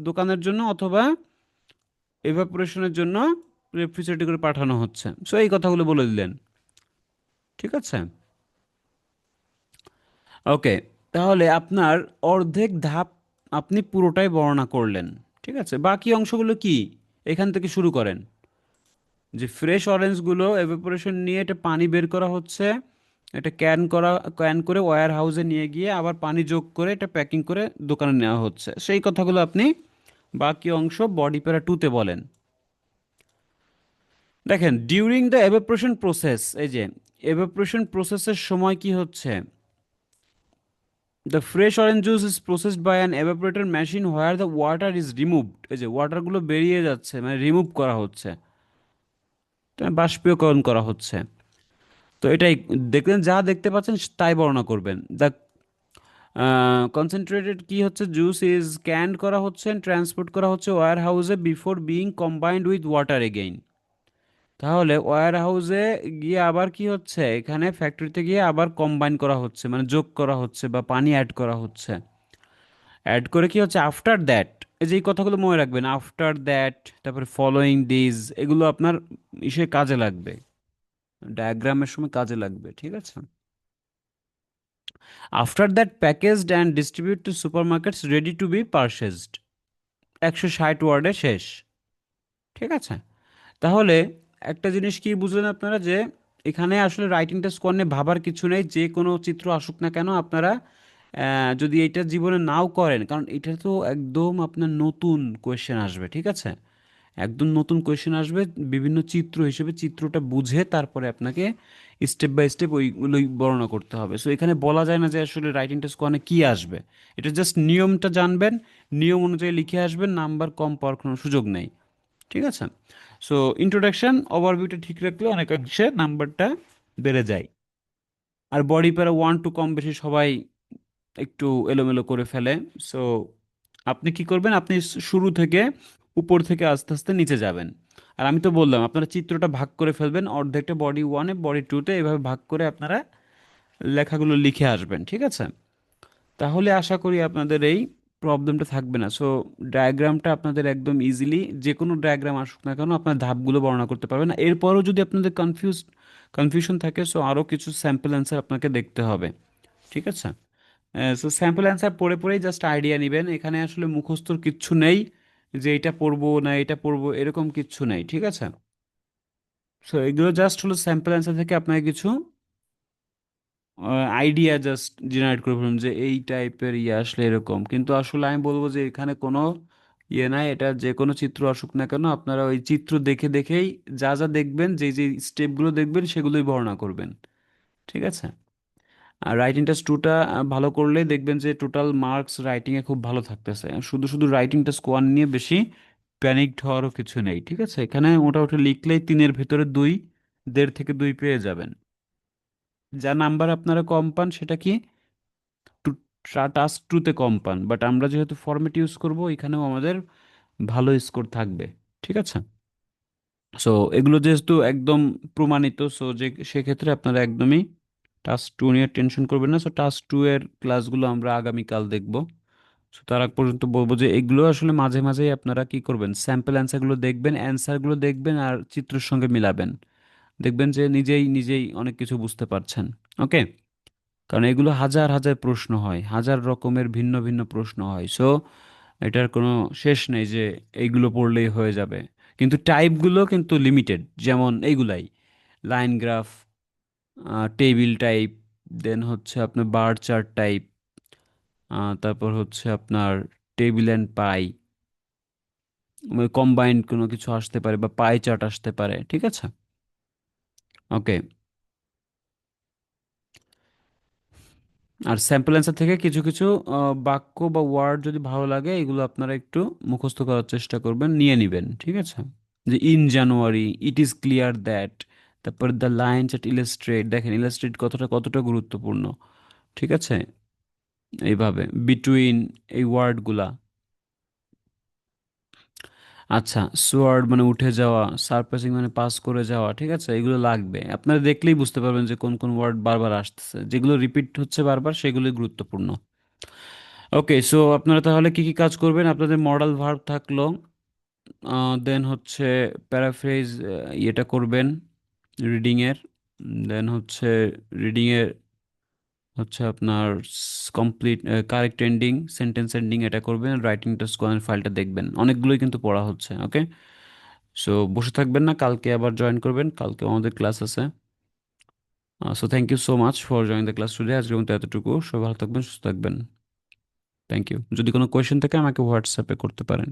দোকানের জন্য, অথবা এভাপোরেশনের জন্য রেফ্রিজারেটর করে পাঠানো হচ্ছে। সো এই কথাগুলো বলে দিলেন, ঠিক আছে? ওকে, তাহলে আপনার অর্ধেক ধাপ আপনি পুরোটাই বর্ণনা করলেন, ঠিক আছে? বাকি অংশগুলো কি, এখান থেকে শুরু করেন। যে ফ্রেশ অরেঞ্জগুলো এভাপোরেশন নিয়ে এটা পানি বের করা হচ্ছে, এটা ক্যান করে ওয়্যার হাউসে নিয়ে গিয়ে আবার পানি যোগ করে এটা প্যাকিং করে দোকানে নেওয়া হচ্ছে, সেই কথাগুলো আপনি বাকি অংশ বডি প্যারা টুতে বলেন। দেখেন ডিউরিং দ্য এভাপোরেশন প্রসেস, এই যে এভাপোরেশন প্রসেসের সময় কি হচ্ছে, the fresh orange juice is processed by an evaporator machine where the water is removed. এই যে ওয়াটারগুলো বেরিয়ে যাচ্ছে মানে রিমুভ করা হচ্ছে, তাই বাষ্পীয়করণ করা হচ্ছে। তো এটাই দেখলেন, যা দেখতে পাচ্ছেন তাই বর্ণনা করবেন। দ্য কনসেন্ট্রেটেড কি হচ্ছে, জুস ইজ ক্যান্ড করা হচ্ছে, ট্রান্সপোর্ট করা হচ্ছে ওয়্যার হাউসে before being combined with water again. তাহলে ওয়্যার হাউসে গিয়ে আবার কি হচ্ছে, এখানে ফ্যাক্টরিতে গিয়ে আবার কম্বাইন করা হচ্ছে, মানে যোগ করা হচ্ছে বা পানি অ্যাড করা হচ্ছে। অ্যাড করে কি হচ্ছে, আফটার দ্যাট, এই যে এই কথাগুলো মনে রাখবেন, আফটার দ্যাট, তারপরে ফলোয়িং দিজ, এগুলো আপনার ইসে কাজে লাগবে, ডায়াগ্রামের সময় কাজে লাগবে, ঠিক আছে? After that packaged and distribute to supermarkets ready to be purchased. 160 ওয়ার্ডে শেষ, ঠিক আছে? তাহলে একটা জিনিস কি বুঝলেন আপনারা, যে এখানে আসলে রাইটিংটা স্কোর নিয়ে ভাবার কিছু নেই, যে কোনো চিত্র আসুক না কেন আপনারা যদি এটা জীবনে নাও করেন, কারণ এটা তো একদম আপনার নতুন কোয়েশ্চেন আসবে, ঠিক আছে? একদম নতুন কোয়েশ্চেন আসবে, বিভিন্ন চিত্র হিসেবে চিত্রটা বুঝে তারপরে আপনাকে স্টেপ বাই স্টেপ ওইগুলোই বর্ণনা করতে হবে। সো এখানে বলা যায় না যে আসলে রাইটিং টেস্ট কোয়ানে কি আসবে, এটা জাস্ট নিয়মটা জানবেন, নিয়ম অনুযায়ী লিখে আসবেন, নাম্বার কম পাওয়ার কোনো সুযোগ নেই, ঠিক আছে? সো ইন্ট্রোডাকশন ওভারভিউটা ঠিক রাখলে অনেকাংশে নাম্বারটা বেড়ে যায়। আর বডি প্যারা 1 2 কম বেশি সবাই একটু এলোমেলো করে ফেলে। সো আপনি কি করবেন, আপনি শুরু থেকে উপর থেকে আস্তে আস্তে নিচে যাবেন। আর আমি তো বললাম আপনারা চিত্রটা ভাগ করে ফেলবেন, অর্ধেকটা বডি ওয়ানে বডি টুতে, এভাবে ভাগ করে আপনারা লেখাগুলো লিখে আসবেন, ঠিক আছে? তাহলে আশা করি আপনাদের এই প্রবলেমটা থাকবে না। সো ডায়াগ্রামটা আপনাদের একদম ইজিলি, যে কোনো ডায়াগ্রাম আসুক না কেন আপনার ধাপগুলো বর্ণনা করতে পারবেন। এরপরও যদি আপনাদের কনফিউশন থাকে, সো আরও কিছু স্যাম্পল অ্যান্সার আপনাকে দেখতে হবে, ঠিক আছে? সো স্যাম্পল অ্যান্সার পড়ে পড়েই জাস্ট আইডিয়া নেবেন, এখানে আসলে মুখস্থর কিচ্ছু নেই, যে এটা পড়বো না এটা পড়বো এরকম কিচ্ছু নেই, ঠিক আছে? সো এগুলো জাস্ট হলো স্যাম্পল অ্যান্সার থেকে আপনাকে কিছু আইডিয়া জাস্ট জেনারেট করে ফেলুন, যে এই টাইপের ইয়ে আসলে এরকম। কিন্তু আসলে আমি বলবো যে এখানে কোনো ইয়ে নাই, এটা যে কোনো চিত্র আসুক না কেন আপনারা ওই চিত্র দেখে দেখেই যা যা দেখবেন, যে যে স্টেপগুলো দেখবেন সেগুলোই বর্ণনা করবেন, ঠিক আছে? আর রাইটিং টেস্ট টুটা ভালো করলে দেখবেন যে টোটাল মার্কস রাইটিংয়ে খুব ভালো থাকতেছে। শুধু শুধু রাইটিং টেস্ট স্কোয়ার নিয়ে বেশি প্যানিকড হওয়ারও কিছু নেই, ঠিক আছে? এখানে মোটামুটি লিখলেই 3-এর ভিতরে 2, 1.5 থেকে 2 পেয়ে যাবেন। যা নাম্বার আপনারা কম পান সেটা কি, টাস্ক টুতে কম পান, বাট আমরা যেহেতু ফরম্যাট ইউজ করব এখানেও আমাদের ভালো স্কোর থাকবে, ঠিক আছে? সো এগুলো যেহেতু একদম প্রমাণিত, সো যে সেক্ষেত্রে আপনারা একদমই টাস্ক টু নিয়ে টেনশন করবেন না। সো টাস্ক টু এর ক্লাসগুলো আমরা আগামীকাল দেখব। So, তার আগ পর্যন্ত বলবো যে এগুলো আসলে মাঝে মাঝেই আপনারা কি করবেন, স্যাম্পল অ্যান্সারগুলো দেখবেন, অ্যান্সারগুলো দেখবেন আর চিত্রের সঙ্গে মিলাবেন। দেখবেন যে নিজেই নিজেই অনেক কিছু বুঝতে পারছেন। ওকে। কারণ এগুলো হাজার হাজার প্রশ্ন হয়, হাজার রকমের ভিন্ন ভিন্ন প্রশ্ন হয়। সো এটার কোনো শেষ নেই যে এইগুলো পড়লেই হয়ে যাবে। কিন্তু টাইপগুলো কিন্তু লিমিটেড, যেমন এইগুলাই: লাইন গ্রাফ, টেবিল টাইপ, দেন হচ্ছে আপনার বার চার্ট টাইপ, তারপর হচ্ছে আপনার টেবিল অ্যান্ড পাই, কম্বাইন্ড কোনো কিছু আসতে পারে বা পাই চার্ট আসতে পারে, ঠিক আছে? ওকে। আর স্যাম্পল অ্যান্সার থেকে কিছু কিছু বাক্য বা ওয়ার্ড যদি ভালো লাগে, এগুলো আপনারা একটু মুখস্থ করার চেষ্টা করবেন, নিয়ে নিবেন, ঠিক আছে? যে in January, it is clear that, তারপর দ্য লাইনস এট ইলাস্ট্রেট, দেখেন ইলাস্ট্রেট কতটা কতটা গুরুত্বপূর্ণ, ঠিক আছে? এইভাবে বিটুইন, এই ওয়ার্ডগুলা। আচ্ছা, সোয়ার্ড মানে উঠে যাওয়া, সারপাসিং মানে পাস করে যাওয়া, ঠিক আছে? এগুলো লাগবে, আপনারা দেখলেই বুঝতে পারবেন যে কোন কোন ওয়ার্ড বারবার আসতেছে, যেগুলো রিপিট হচ্ছে বারবার সেগুলোই গুরুত্বপূর্ণ। ওকে, সো আপনারা তাহলে কি কি কাজ করবেন? আপনাদের মডাল ভার্ব থাকলো, দেন হচ্ছে প্যারাফ্রেজ, ইয়েটা করবেন রিডিংয়ের, দেন হচ্ছে রিডিংয়ের হচ্ছে আপনার complete correct ending, sentence ending এটা করবেন, রাইটিং টেস্ট করেন, ফাইলটা দেখবেন, অনেকগুলোই কিন্তু পড়া হচ্ছে। ওকে। সো বসে থাকবেন না, কালকে আবার জয়েন করবেন, কালকে আমাদের ক্লাস আছে। So thank you so much for join the class today, আজকের মতো এতটুকু। সবাই ভালো থাকবেন, সুস্থ থাকবেন। Thank you. যদি কোনো কোয়েশ্চেন থাকে আমাকে হোয়াটসঅ্যাপে করতে পারেন।